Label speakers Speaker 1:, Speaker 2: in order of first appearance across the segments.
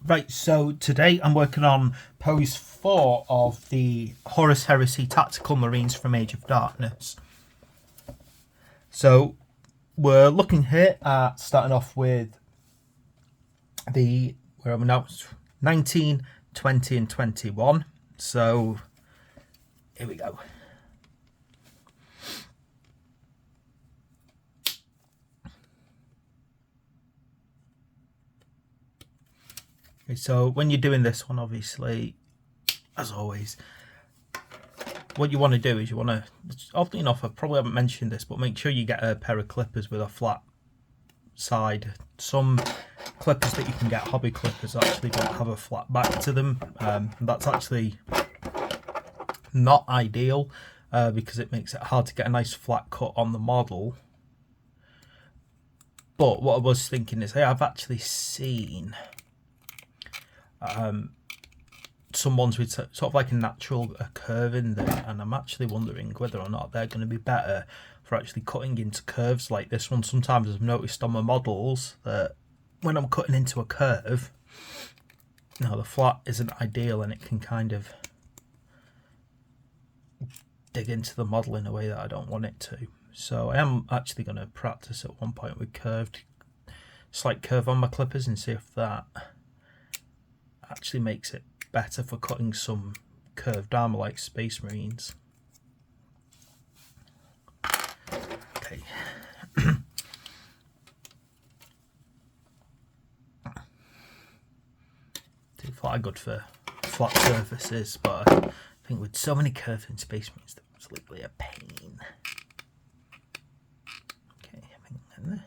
Speaker 1: Right, so today I'm working on pose 4 of the Horus Heresy Tactical Marines from Age of Darkness. So we're looking here at starting off with the, where am I now? 19, 20 and 21. So here we go. So when you're doing this one, obviously, as always, what you want to do is you want to, oddly enough, I probably haven't mentioned this, but make sure you get a pair of clippers with a flat side. Some clippers that you can get, hobby clippers, actually don't have a flat back to them. That's actually not ideal because it makes it hard to get a nice flat cut on the model. But what I was thinking is, hey, I've actually seen some ones with sort of like a natural curve in there, and I'm actually wondering whether or not they're going to be better for actually cutting into curves like this one. Sometimes I've noticed on my models that when I'm cutting into a curve, the flat isn't ideal and it can kind of dig into the model in a way that I don't want it to. So I am actually going to practice at one point with slight curve on my clippers and see if that actually makes it better for cutting some curved armor like Space Marines. Okay. Too flat good for flat surfaces, but I think with so many curves in Space Marines, that was literally a pain. Okay, hang in there.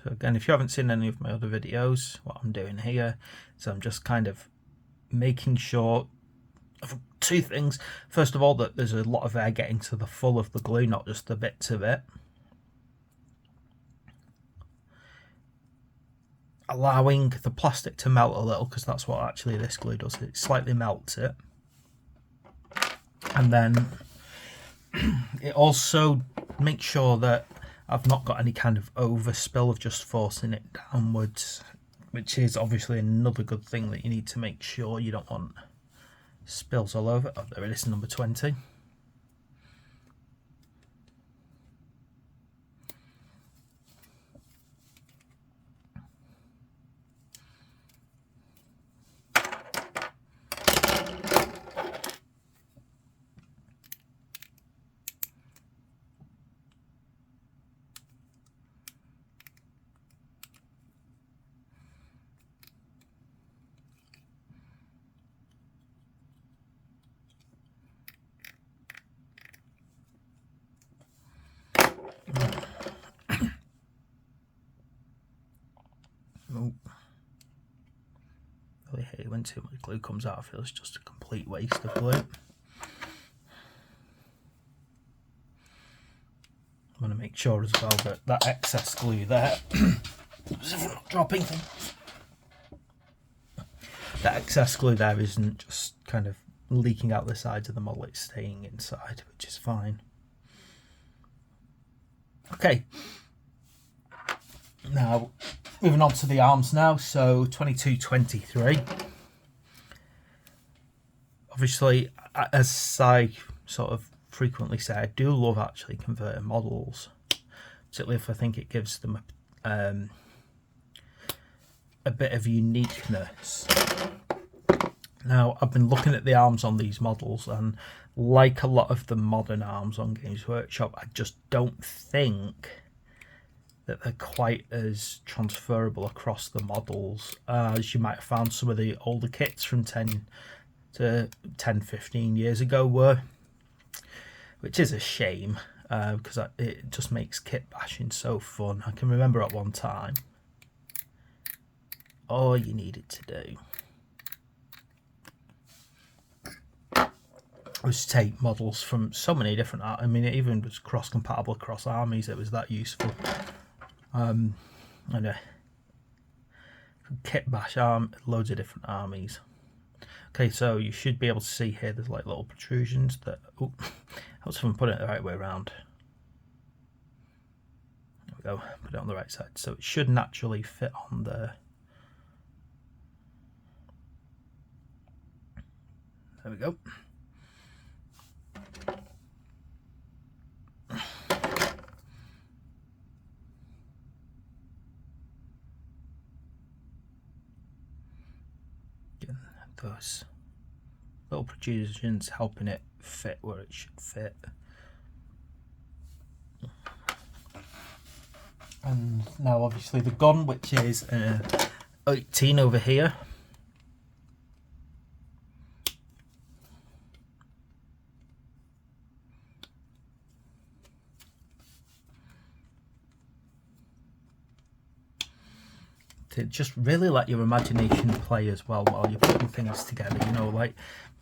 Speaker 1: So again, if you haven't seen any of my other videos, what I'm doing here is I'm just kind of making sure of two things. First of all, that there's a lot of air getting to the full of the glue, not just the bits of it. Allowing the plastic to melt a little, because that's what actually this glue does. It slightly melts it. And then it also makes sure that I've not got any kind of overspill of just forcing it downwards, which is obviously another good thing that you need to make sure. You don't want spills all over. Oh, there it is, number 20. Oh. Really hate it when too much glue comes out. I feel it's just a complete waste of glue. I want to make sure as well that that excess glue there, as if I'm not dropping things, that excess glue there isn't just kind of leaking out the sides of the model, it's staying inside, which is fine. Okay, now moving on to the arms now. So 22, 23. Obviously, as I sort of frequently say, I do love actually converting models, particularly if I think it gives them a bit of uniqueness. Now, I've been looking at the arms on these models, and like a lot of the modern arms on Games Workshop, I just don't think that they're quite as transferable across the models as you might have found some of the older kits from 10 to 15 years ago were, which is a shame because it just makes kit bashing so fun. I can remember at one time, all you needed to do was take models from so many different, I mean, it even was cross-compatible across armies. It was that useful. And kit bash loads of different armies. Okay, so you should be able to see here there's like little protrusions that, oh, helps if I'm putting it the right way around. There we go, put it on the right side. So it should naturally fit on there. There we go. Getting those little protrusions helping it fit where it should fit. And now obviously the gun, which is 18 over here. To just really let your imagination play as well while you're putting things together. You know, like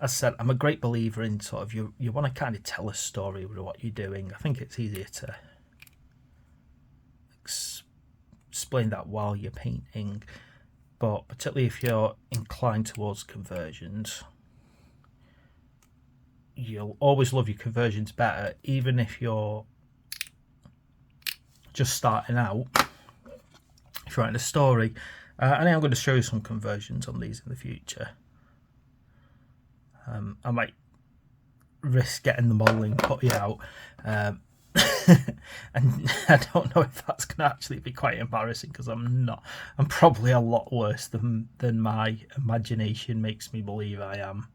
Speaker 1: I said, I'm a great believer in sort of you want to kind of tell a story with what you're doing. I think it's easier to explain that while you're painting, but particularly if you're inclined towards conversions, you'll always love your conversions better, even if you're just starting out. If you're writing a story, and I'm going to show you some conversions on these in the future. I might risk getting the modelling putty out, and I don't know if that's going to actually be quite embarrassing, because I'm probably a lot worse than my imagination makes me believe I am.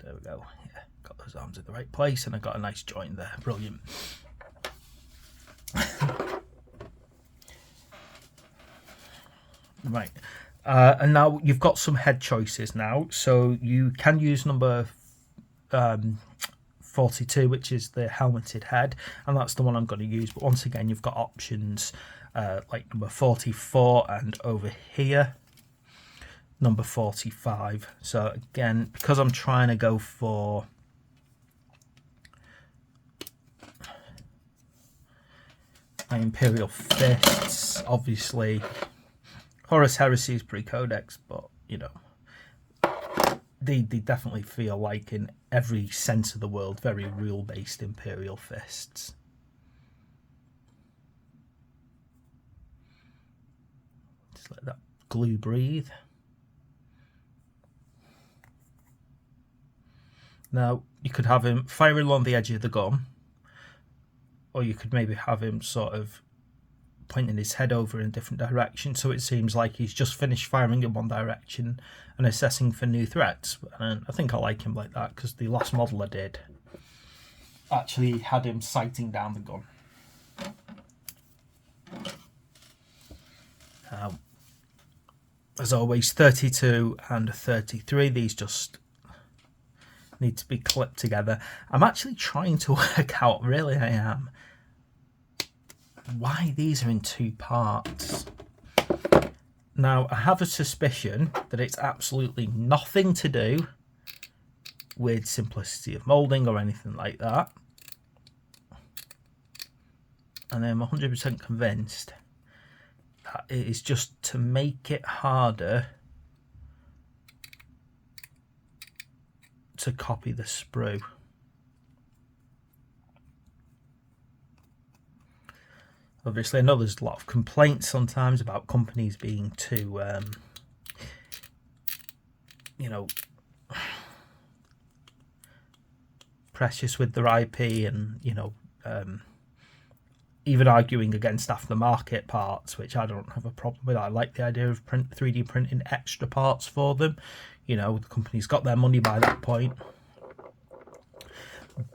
Speaker 1: There we go. Yeah, got those arms in the right place, and I got a nice joint there. Brilliant. Right, and now you've got some head choices now, so you can use number 42, which is the helmeted head, and that's the one I'm going to use. But once again, you've got options like number 44, and over here number 45. So again, because I'm trying to go for my Imperial fists, obviously Horus Heresy is pre-codex, but you know, they definitely feel like, in every sense of the word, very rule-based Imperial fists. Just let that glue breathe. Now, you could have him firing along the edge of the gun, or you could maybe have him sort of pointing his head over in a different direction, so it seems like he's just finished firing in one direction and assessing for new threats. And I think I like him like that, because the last model I did actually had him sighting down the gun. As always, 32 and 33, these just need to be clipped together. I'm actually trying to work out, really I am, why these are in two parts. Now, I have a suspicion that it's absolutely nothing to do with simplicity of moulding or anything like that. And I'm 100% convinced that it is just to make it harder to copy the sprue. Obviously, I know there's a lot of complaints sometimes about companies being too, you know, precious with their IP, and, you know, even arguing against aftermarket parts, which I don't have a problem with. I like the idea of 3D printing extra parts for them. You know, the company's got their money by that point.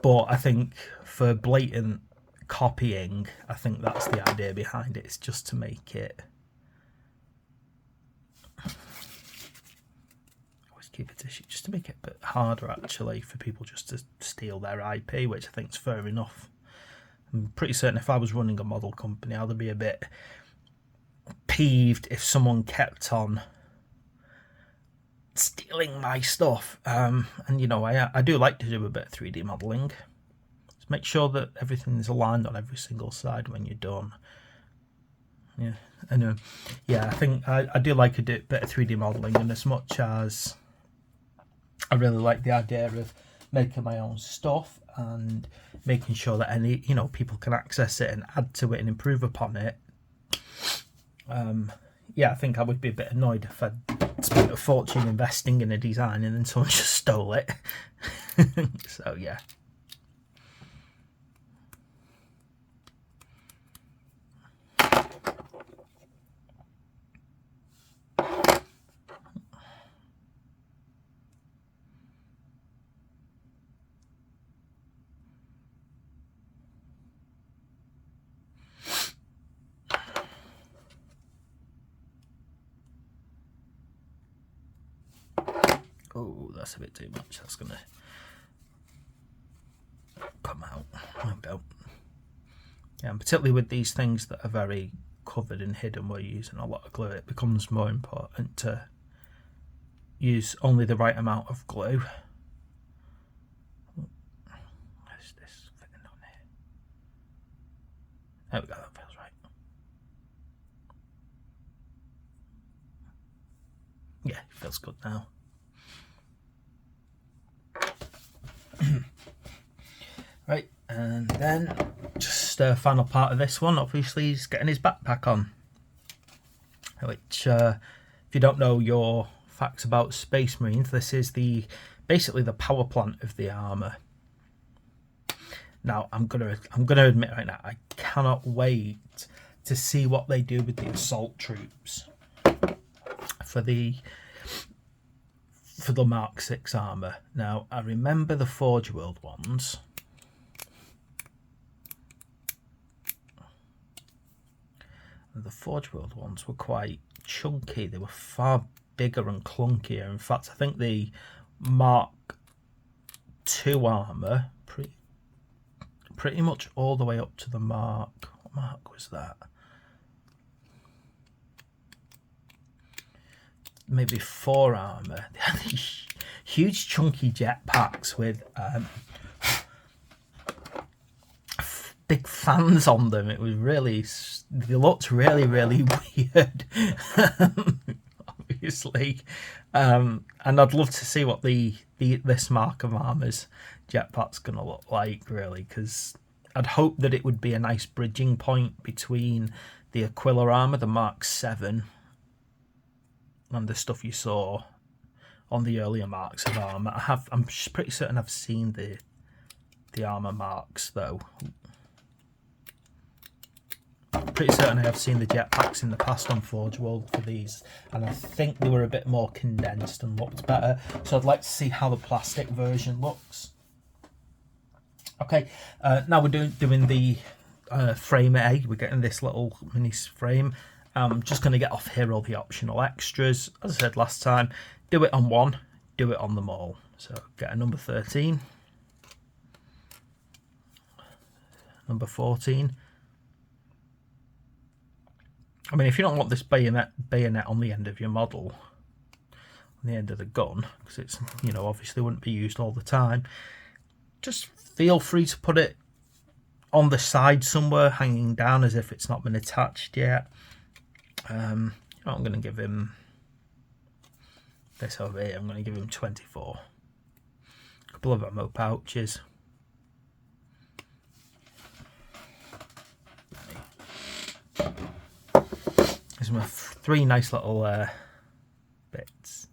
Speaker 1: But I think for blatant copying, I think that's the idea behind it. It's just to make it, always keep it issue, just to make it a bit harder actually for people just to steal their IP, which I think is fair enough. I'm pretty certain if I was running a model company, I'd be a bit peeved if someone kept on stealing my stuff. And you know, I do like to do a bit of 3D modelling. Just make sure that everything is aligned on every single side when you're done. Yeah, I know. Yeah, I think I do like a bit of 3D modelling, and as much as I really like the idea of making my own stuff and making sure that any people can access it and add to it and improve upon it. Yeah, I think I would be a bit annoyed if I'd spent a fortune investing in a design and then someone just stole it. So yeah. Oh, that's a bit too much. That's gonna come out. I don't. Yeah, and particularly with these things that are very covered and hidden, where you're using a lot of glue, it becomes more important to use only the right amount of glue. Where's this fitting on here? There we go, that feels right. Yeah, it feels good now. Right, and then just final part of this one, obviously, he's getting his backpack on. Which, if you don't know your facts about Space Marines, this is basically the power plant of the armour. Now, I'm gonna admit right now, I cannot wait to see what they do with the assault troops for the Mark 6 armour. Now, I remember the Forge World ones. The Forge World ones were quite chunky. They were far bigger and clunkier. In fact, I think the Mark 2 armour, pretty much all the way up to the Mark... What Mark was that? Maybe 4 armour. They had these huge chunky jetpacks with big fans on them. It was really, they looked really weird. Obviously, and I'd love to see what this Mark of Armour's jetpack's gonna look like, really, because I'd hope that it would be a nice bridging point between the Aquila armour, the Mark 7, and the stuff you saw on the earlier Marks of armour. I'm pretty certain I've seen the armour marks though. Pretty certain I have seen the jetpacks in the past on Forge World for these, and I think they were a bit more condensed and looked better. So I'd like to see how the plastic version looks. Okay, now we're doing the frame A. We're getting this little mini frame. I'm just going to get off here all the optional extras. As I said last time, do it on one, do it on them all. So get a number 13, number 14. I mean, if you don't want this bayonet on the end of your model, on the end of the gun, because it's, obviously wouldn't be used all the time, just feel free to put it on the side somewhere, hanging down as if it's not been attached yet. I'm going to give him this over here. I'm going to give him 24. A couple of ammo pouches. There's my 3 nice little bits.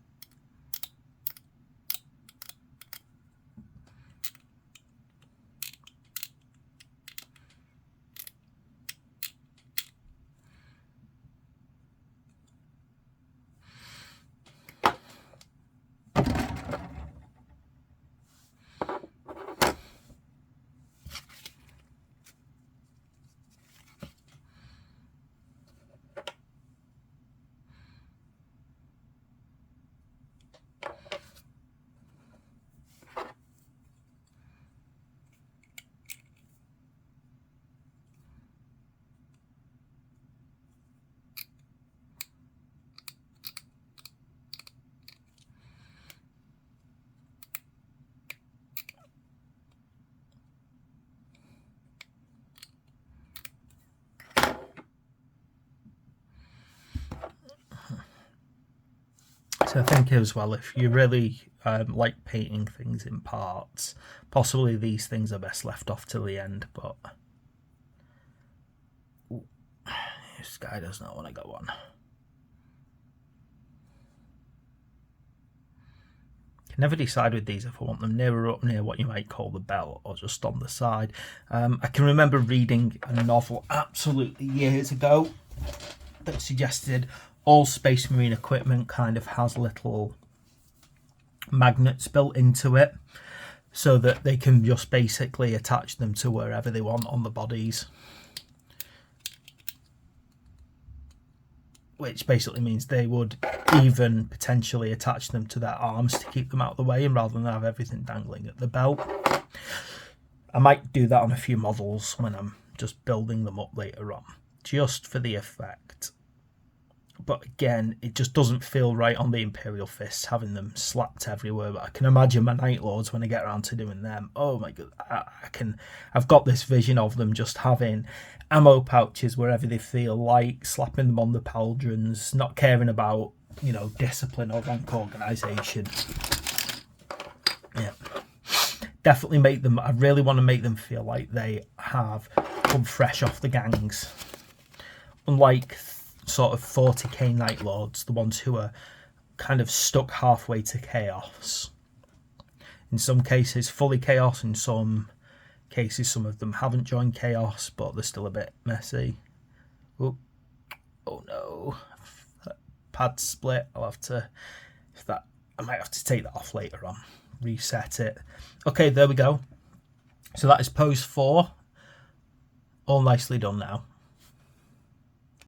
Speaker 1: I think as well, if you really like painting things in parts, possibly these things are best left off till the end, but ooh, this guy does not want to go on. Can never decide with these if I want them nearer up near what you might call the belt or just on the side. I can remember reading a novel absolutely years ago that suggested all Space Marine equipment kind of has little magnets built into it so that they can just basically attach them to wherever they want on the bodies. Which basically means they would even potentially attach them to their arms to keep them out of the way, and rather than have everything dangling at the belt. I might do that on a few models when I'm just building them up later on, just for the effect. But again, it just doesn't feel right on the Imperial Fists, having them slapped everywhere. But I can imagine my Night Lords when I get around to doing them. Oh my god, I've got this vision of them just having ammo pouches wherever they feel like, slapping them on the pauldrons, not caring about, you know, discipline or rank organisation. Yeah, definitely make them. I really want to make them feel like they have come fresh off the gangs, unlike sort of 40k Night Lords, the ones who are kind of stuck halfway to Chaos. In some cases fully Chaos, in some cases some of them haven't joined Chaos but they're still a bit messy. Oh no, pad split. I'll have to, I might have to take that off later on, reset it. Okay, there we go. So that is pose 4, all nicely done now.